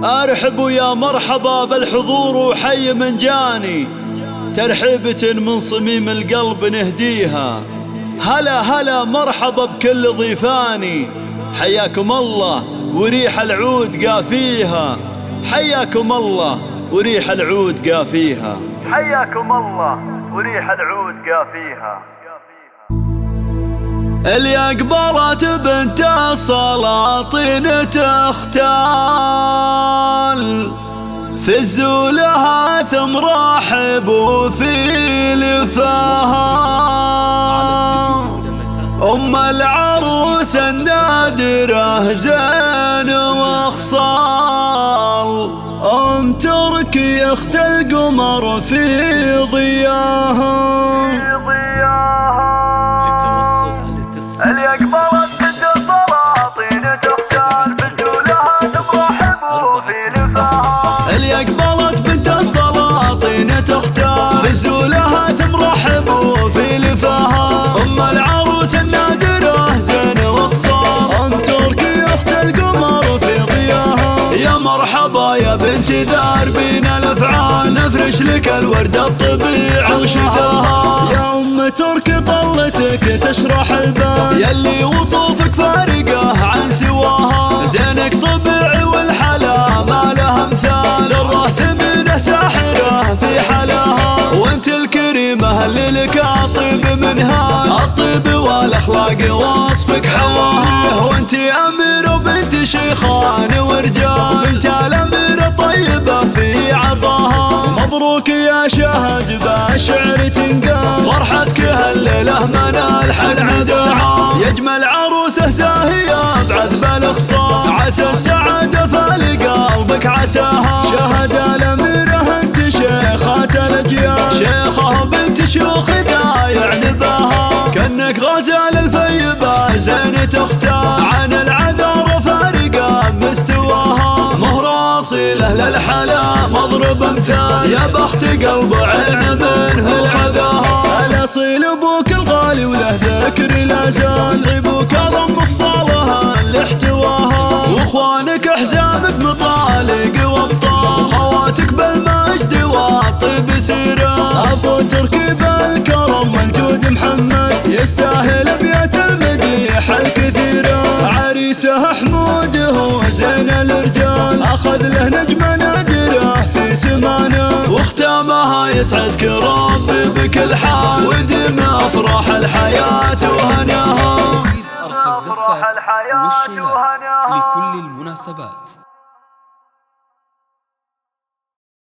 أرحب ويا مرحبا بالحضور وحي من جاني، ترحيبة من صميم القلب نهديها. هلا هلا مرحبا بكل ضيفاني، حياكم الله وريح العود قافيها. حياكم الله وريح العود قافيها. حياكم الله وريح العود قافيها. اللي أقبلت بنت السلاطين تختال، فزوا لها ثم رحبوا في لفاها. أم العروس النادرة زين وخصال، أم تركي أخت القمر في ضياها. اللي أقبلت بنت السلاطين تختال، فزوا لها ثم رحبوا في لفاها. اللي أقبلت بنت السلاطين تختال، فزوا لها ثم رحبوا في لفاها. أم العروس النادرة زين وخصال، أم تركي أخت القمر في ضياها. يا مرحبا يا بنت دربين الأفعال، نفرش لك الورد الطبيعي وشداها. يا أم تركي طلتك تشرح البال، يلي وصوفك فارقة عن سواها. زينك طبيعي والحلا ما لها مثال، الراث منه ساحرة في حلاها. وانت الكريمة اللي لك الطيب منها، الطيب والاخلاق وصفك حواها. وانت امير وبنت شيخان ورجال، بنت الامير طيبة في عطاها. مبروك يا شهد بالشعر تنقال، فرحتك هالليلة منالح العداها. يجمل عروسه زاهية بعذب الاخصام، عسى السعادة فالي قلبك عساها. شهد الاميرة انت شيخات الاجيال، شيخه بنت شيوخ دايع نباها. كأنك غزال الفيبة زين تختار، عن العذار فارقة مستواها. مهر اصيله للحلا مضرب امثال، يا بخت قلب عين منه العذاها. الاصيل ابوك الغالي وله ذكر لا زال، طيبك ضم خصالها اللي احتواها. واخوانك احزابك مطالق وابطال، وخواتك بالمجد والطيب سيره. ابو تركي بالكرم والجود محمد، يستاهل ابيات المديح الكثيره. عريسه حمود هو زين الرجال، اخذ له نجمه نادره في سمانه. واختامها يسعدك ربي بكل حال، ودم افراح الحياه وهناها. أرق الزفات والشيلات لكل المناسبات.